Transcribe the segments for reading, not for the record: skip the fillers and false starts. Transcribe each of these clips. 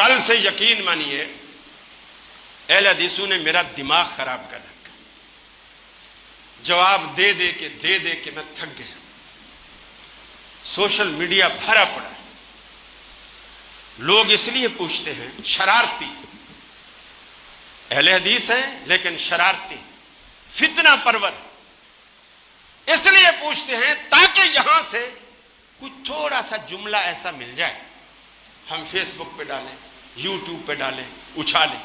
کل سے یقین مانیے اہل حدیثوں نے میرا دماغ خراب کر رکھا، جواب دے دے کے میں تھک گیا، سوشل میڈیا بھرا پڑا ہے، لوگ اس لیے پوچھتے ہیں، شرارتی اہل حدیث ہیں لیکن شرارتی فتنہ پرور، اس لیے پوچھتے ہیں تاکہ یہاں سے کوئی تھوڑا سا جملہ ایسا مل جائے، ہم فیس بک پہ ڈالیں، یوٹیوب پہ ڈالیں، اچھالیں۔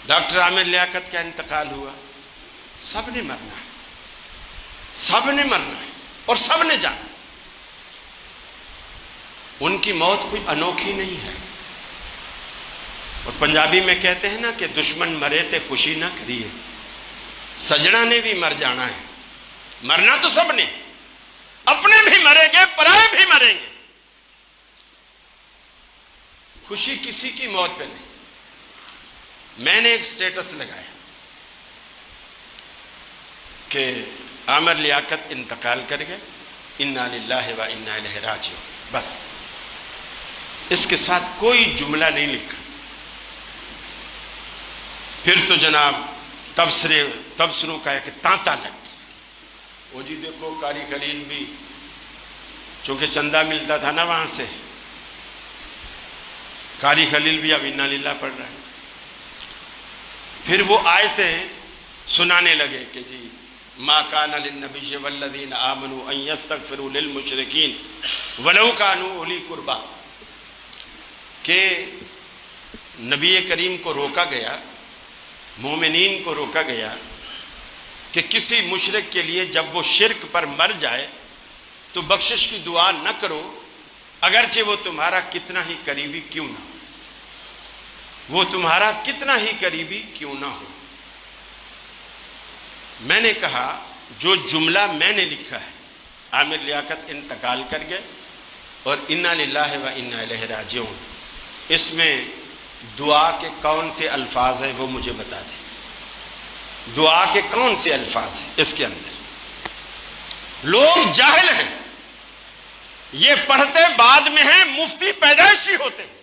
ڈاکٹر عامر لیاقت کا انتقال ہوا، سب نے مرنا ہے، سب نے مرنا ہے اور سب نے جانا ہے، ان کی موت کوئی انوکھی نہیں ہے۔ اور پنجابی میں کہتے ہیں نا کہ دشمن مرے تے خوشی نہ کریے، سجنا نے بھی مر جانا ہے، مرنا تو سب نے، اپنے بھی مریں گے، پرائے بھی مریں گے، خوشی کسی کی موت پہ نہیں۔ میں نے ایک سٹیٹس لگایا کہ عامر لیاقت انتقال کر گئے، انا للہ و انا الیہ راجعون، بس اس کے ساتھ کوئی جملہ نہیں لکھا۔ پھر تو جناب تبصروں کا ایک تانتا لگ گیا، وہ جی دیکھو قاری خلیل بھی، چونکہ چندہ ملتا تھا نا وہاں سے، قاری خلیل بھی اب انا للہ پڑھ رہا ہے۔ پھر وہ آیتیں سنانے لگے کہ جی ما کان للنبی والذین آمنوا ان یستغفروا للمشرکین ولو کانوا اولی قربی، کہ نبی کریم کو روکا گیا، مومنین کو روکا گیا کہ کسی مشرک کے لیے جب وہ شرک پر مر جائے تو بخشش کی دعا نہ کرو، اگرچہ وہ تمہارا کتنا ہی قریبی کیوں نہ ہو، وہ تمہارا کتنا ہی قریبی کیوں نہ ہو۔ میں نے کہا جو جملہ میں نے لکھا ہے، عامر لیاقت انتقال کر گئے اور انا للہ و انا الیہ راجعون، اس میں دعا کے کون سے الفاظ ہیں وہ مجھے بتا دیں، دعا کے کون سے الفاظ ہیں اس کے اندر؟ لوگ جاہل ہیں، یہ پڑھتے بعد میں ہیں، مفتی پیدائشی ہوتے ہیں۔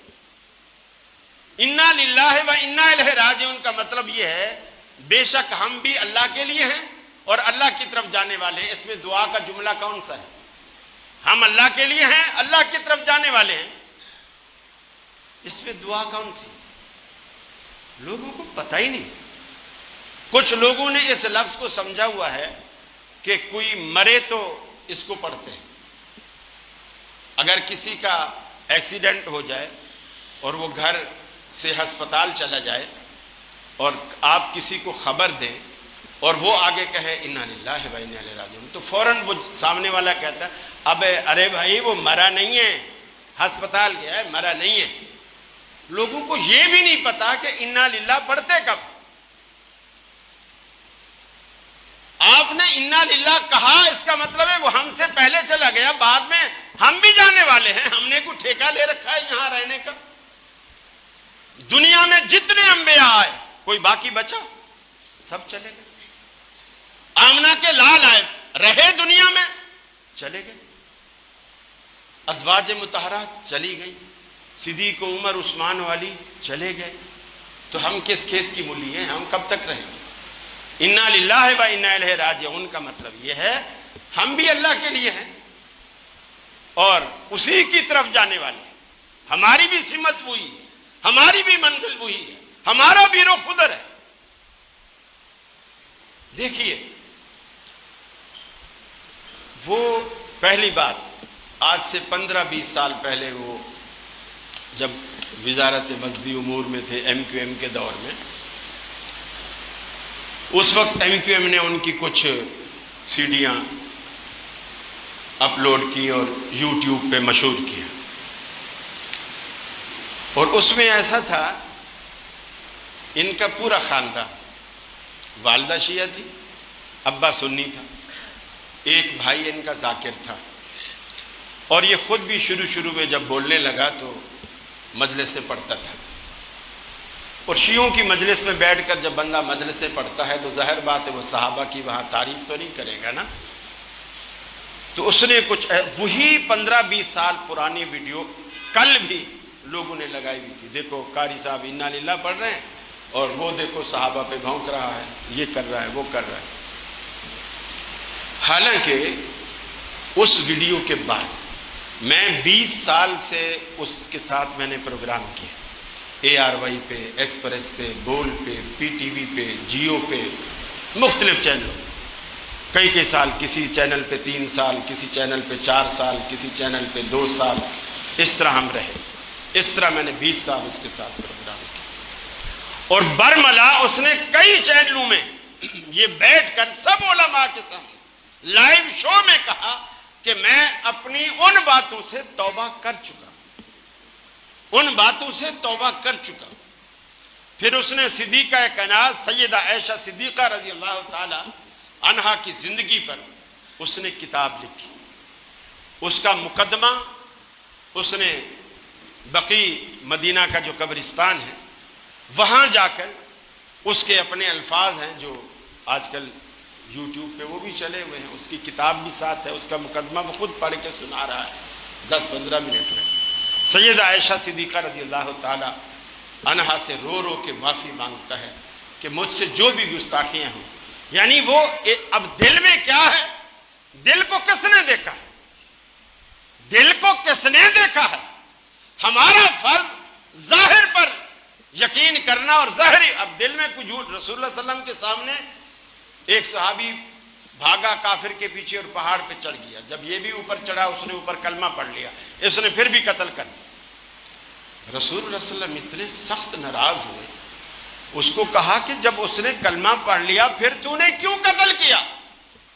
انا للہ و انا الیہ راجعون کا مطلب یہ ہے بے شک ہم بھی اللہ کے لیے ہیں اور اللہ کی طرف جانے والے ہیں۔ اس میں دعا کا جملہ کون سا ہے؟ ہم اللہ کے لیے ہیں، اللہ کی طرف جانے والے ہیں، اس میں دعا کون سی؟ لوگوں کو پتہ ہی نہیں۔ کچھ لوگوں نے اس لفظ کو سمجھا ہوا ہے کہ کوئی مرے تو اس کو پڑھتے ہیں، اگر کسی کا ایکسیڈنٹ ہو جائے اور وہ گھر سے ہسپتال چلا جائے اور آپ کسی کو خبر دیں اور وہ آگے کہے انا للہ و انا الیہ راجعون، تو فوراً وہ سامنے والا کہتا ہے ارے بھائی وہ مرا نہیں ہے، ہسپتال گیا ہے، مرا نہیں ہے۔ لوگوں کو یہ بھی نہیں پتا کہ انا للہ پڑھتے کب۔ آپ نے انا للہ کہا، اس کا مطلب ہے وہ ہم سے پہلے چلا گیا، بعد میں ہم بھی جانے والے ہیں، ہم نے کوئی ٹھیکہ لے رکھا ہے یہاں رہنے کا؟ دنیا میں جتنے انبیاء آئے کوئی باقی بچا؟ سب چلے گئے۔ آمنہ کے لال آئے، رہے دنیا میں، چلے گئے۔ ازواج مطہرات چلی گئی، صدیق عمر عثمان والی چلے گئے، تو ہم کس کھیت کی مولی ہیں؟ ہم کب تک رہیں گے؟ انا للہ و انا الیہ راجعون کا مطلب یہ ہے ہم بھی اللہ کے لیے ہیں اور اسی کی طرف جانے والے ہیں، ہماری بھی سمت وہی ہے، ہماری بھی منزل وہی ہے، ہمارا بھی رخ ادھر ہے۔ دیکھیے وہ پہلی بات، آج سے 15-20 سال پہلے وہ جب وزارت مذہبی امور میں تھے ایم کیو ایم کے دور میں، اس وقت ایم کیو ایم نے ان کی کچھ سیڈیاں اپلوڈ کی اور یوٹیوب پہ مشہور کیا، اور اس میں ایسا تھا ان کا پورا خاندان، والدہ شیعہ تھی، ابا سنی تھا، ایک بھائی ان کا ذاکر تھا، اور یہ خود بھی شروع میں جب بولنے لگا تو مجلس سے پڑھتا تھا، اور شیعوں کی مجلس میں بیٹھ کر جب بندہ مجلس سے پڑھتا ہے تو ظاہر بات ہے وہ صحابہ کی وہاں تعریف تو نہیں کرے گا نا، تو اس نے کچھ وہی 15-20 سال پرانی ویڈیو کل بھی لوگوں نے لگائی ہوئی تھی. دیکھو قاری صاحب انا للہ پڑھ رہے ہیں اور وہ دیکھو صحابہ پہ بھونک رہا ہے, یہ کر رہا ہے, وہ کر رہا ہے. حالانکہ اس ویڈیو کے بعد میں 20 سال سے اس کے ساتھ میں نے پروگرام کیا, ARY پہ, ایکسپریس پہ, بول پہ, PTV پہ, جیو پہ, مختلف چینلوں, کئی سال, کسی چینل پہ 3 سال, کسی چینل پہ 4 سال, کسی چینل پہ 2 سال, اس طرح ہم رہے. اس طرح میں نے 20 سال اس کے ساتھ پروگرام کیا. اور برملا اس نے کئی چینلوں میں یہ بیٹھ کر سب علماء کے سامنے لائیو شو میں کہا کہ میں اپنی ان باتوں سے توبہ کر چکا, ان باتوں سے توبہ کر چکا. پھر اس نے صدیقہ کائنات سیدہ عائشہ صدیقہ رضی اللہ تعالی عنہا کی زندگی پر اس نے کتاب لکھی. اس کا مقدمہ اس نے بقی مدینہ کا جو قبرستان ہے وہاں جا کر اس کے اپنے الفاظ ہیں جو آج کل یوٹیوب پہ وہ بھی چلے ہوئے ہیں, اس کی کتاب بھی ساتھ ہے, اس کا مقدمہ وہ خود پڑھ کے سنا رہا ہے 10-15 منٹ میں. سیدہ عائشہ صدیقہ رضی اللہ تعالی عنہا سے رو رو کے معافی مانگتا ہے کہ مجھ سے جو بھی گستاخیاں ہوں. یعنی وہ اب دل میں کیا ہے, دل کو کس نے دیکھا ہے, دل کو کس نے دیکھا ہے. ہمارا فرض ظاہر پر یقین کرنا اور ظاہری, اب دل میں کچھ جھوٹ. رسول اللہ صلی اللہ علیہ وسلم کے سامنے ایک صحابی بھاگا کافر کے پیچھے اور پہاڑ پہ چڑھ گیا. جب یہ بھی اوپر چڑھا اس نے اوپر کلمہ پڑھ لیا, اس نے پھر بھی قتل کر دیا. رسول اللہ صلی اللہ علیہ وسلم اتنے سخت ناراض ہوئے, اس کو کہا کہ جب اس نے کلمہ پڑھ لیا پھر تو نے کیوں قتل کیا؟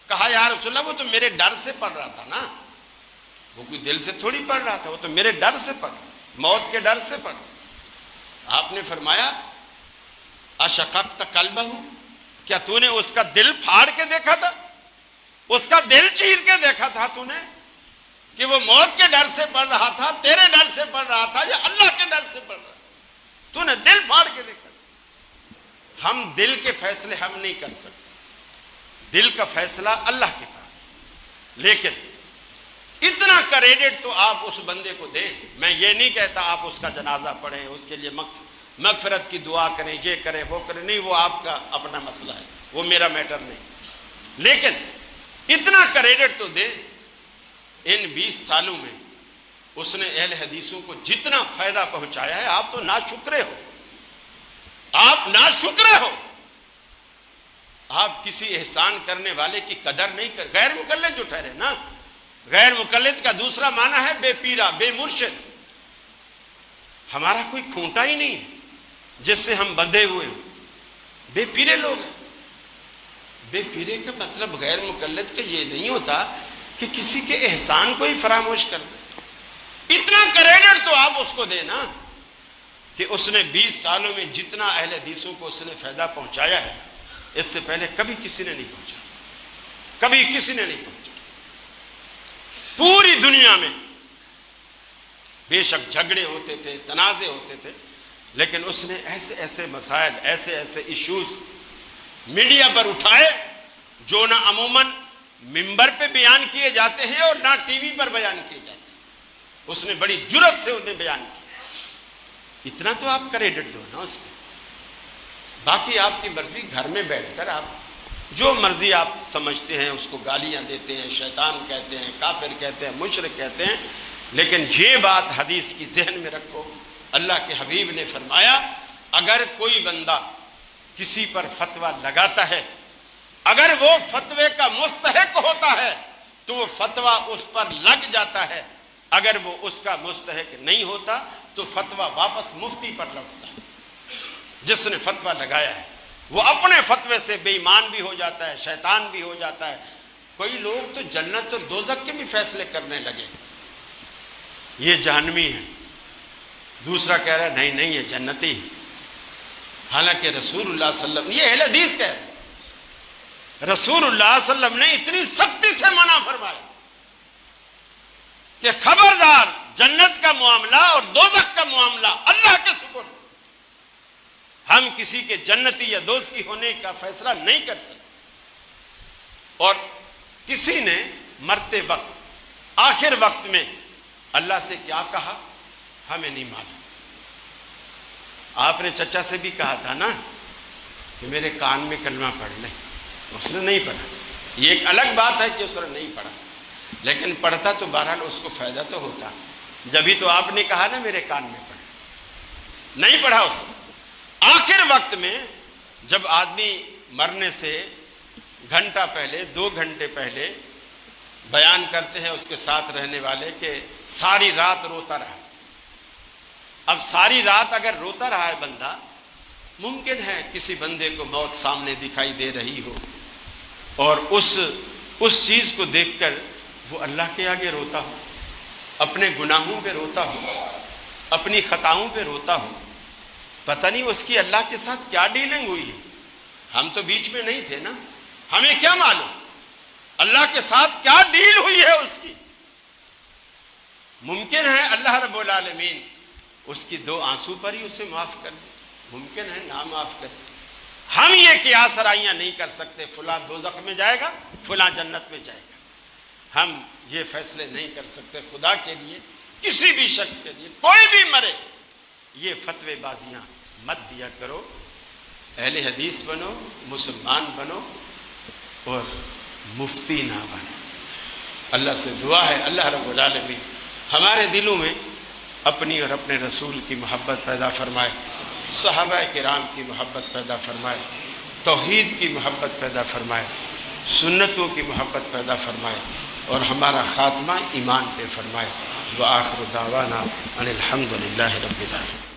کہا یا رسول اللہ وہ تو میرے ڈر سے پڑھ رہا تھا نا, وہ کوئی دل سے تھوڑی پڑھ رہا تھا, وہ تو میرے ڈر سے پڑھ رہا, موت کے ڈر سے پڑھ رہا. آپ نے فرمایا اشققت قلبہ, کیا تو نے اس کا دل پھاڑ کے دیکھا تھا, اس کا دل چیر کے دیکھا تھا تو نے کہ وہ موت کے ڈر سے پڑھ رہا تھا, تیرے ڈر سے پڑھ رہا تھا یا اللہ کے ڈر سے پڑھ رہا تھا؟ تو نے دل پھاڑ کے دیکھا. ہم دل کے فیصلے ہم نہیں کر سکتے, دل کا فیصلہ اللہ کے پاس. لیکن اتنا کریڈٹ تو آپ اس بندے کو دیں. میں یہ نہیں کہتا آپ اس کا جنازہ پڑھیں, اس کے لیے مغفرت کی دعا کریں, یہ کریں وہ کریں, نہیں, وہ آپ کا اپنا مسئلہ ہے, وہ میرا میٹر نہیں. لیکن اتنا کریڈٹ تو دیں ان 20 سالوں میں اس نے اہل حدیثوں کو جتنا فائدہ پہنچایا ہے. آپ تو ناشکرے ہو, آپ ناشکرے ہو, آپ کسی احسان کرنے والے کی قدر نہیں کر. غیر مقلد جو ٹھہرے نا, غیر مقلد کا دوسرا معنی ہے بے پیرا, بے مرشد. ہمارا کوئی کھونٹا ہی نہیں جس سے ہم بندھے ہوئے ہیں, بے پیرے لوگ ہیں. بے پیرے کا مطلب غیر مقلد کا یہ نہیں ہوتا کہ کسی کے احسان کو ہی فراموش کر دیں. اتنا کریڈٹ تو آپ اس کو دیں نا کہ اس نے 20 سالوں میں جتنا اہل حدیثوں کو اس نے فائدہ پہنچایا ہے اس سے پہلے کبھی کسی نے نہیں پہنچا, کبھی کسی نے نہیں پہنچا. پوری دنیا میں بے شک جھگڑے ہوتے تھے, تنازع ہوتے تھے, لیکن اس نے ایسے ایسے مسائل, ایسے ایسے ایشوز میڈیا پر اٹھائے جو نہ عموماً ممبر پہ بیان کیے جاتے ہیں اور نہ ٹی وی پر بیان کیے جاتے ہیں. اس نے بڑی جرأت سے انہیں بیان کیا. اتنا تو آپ کریڈٹ دو نا اس کو. باقی آپ کی مرضی, گھر میں بیٹھ کر آپ جو مرضی آپ سمجھتے ہیں اس کو گالیاں دیتے ہیں, شیطان کہتے ہیں, کافر کہتے ہیں, مشرک کہتے ہیں. لیکن یہ بات حدیث کی ذہن میں رکھو, اللہ کے حبیب نے فرمایا اگر کوئی بندہ کسی پر فتویٰ لگاتا ہے, اگر وہ فتوے کا مستحق ہوتا ہے تو وہ فتویٰ اس پر لگ جاتا ہے, اگر وہ اس کا مستحق نہیں ہوتا تو فتویٰ واپس مفتی پر لوٹتا ہے. جس نے فتویٰ لگایا ہے وہ اپنے فتوے سے بے ایمان بھی ہو جاتا ہے, شیطان بھی ہو جاتا ہے. کوئی لوگ تو جنت اور دوزخ کے بھی فیصلے کرنے لگے, یہ جہنمی ہے, دوسرا کہہ رہا ہے نہیں نہیں یہ جنتی. حالانکہ رسول اللہ صلی اللہ علیہ وسلم, یہ اہل حدیث کہہ رہے ہیں, رسول اللہ صلی اللہ علیہ وسلم نے اتنی سختی سے منع فرمایا کہ خبردار, جنت کا معاملہ اور دوزخ کا معاملہ اللہ کے سپرد, ہم کسی کے جنتی یا دوزخی ہونے کا فیصلہ نہیں کر سکتے. اور کسی نے مرتے وقت آخر وقت میں اللہ سے کیا کہا ہمیں نہیں معلوم. آپ نے چچا سے بھی کہا تھا نا کہ میرے کان میں کلمہ پڑھ لیں، اس نے نہیں پڑھا. یہ ایک الگ بات ہے کہ اس نے نہیں پڑھا، لیکن پڑھتا تو بہرحال اس کو فائدہ تو ہوتا. جبھی تو آپ نے کہا نا میرے کان میں پڑھ، نہیں پڑھا اس نے. آخر وقت میں جب آدمی مرنے سے گھنٹہ پہلے 2 گھنٹے پہلے بیان کرتے ہیں اس کے ساتھ رہنے والے کہ ساری رات روتا رہا. اب ساری رات اگر روتا رہا ہے بندہ، ممکن ہے کسی بندے کو موت سامنے دکھائی دے رہی ہو اور اس چیز کو دیکھ کر وہ اللہ کے آگے روتا ہو، اپنے گناہوں پہ روتا ہو، اپنی خطاؤں پہ روتا ہو. پتہ نہیں اس کی اللہ کے ساتھ کیا ڈیلنگ ہوئی ہے. ہم تو بیچ میں نہیں تھے نا، ہمیں کیا معلوم اللہ کے ساتھ کیا ڈیل ہوئی ہے اس کی. ممکن ہے اللہ رب العالمین اس کی 2 آنسو پر ہی اسے معاف کر دے، ممکن ہے نہ معاف کر دے. ہم یہ قیاس آرائیاں نہیں کر سکتے فلاں دوزخ میں جائے گا فلاں جنت میں جائے گا. ہم یہ فیصلے نہیں کر سکتے. خدا کے لیے کسی بھی شخص کے لیے کوئی بھی مرے یہ فتوی بازیاں مت دیا کرو. اہل حدیث بنو، مسلمان بنو اور مفتی نہ بنو. اللہ سے دعا ہے اللہ رب العالمین ہمارے دلوں میں اپنی اور اپنے رسول کی محبت پیدا فرمائے، صحابہ کرام کی محبت پیدا فرمائے، توحید کی محبت پیدا فرمائے، سنتوں کی محبت پیدا فرمائے اور ہمارا خاتمہ ایمان پہ فرمائے. وآخر دعوانا ان الحمد للہ رب العالمین.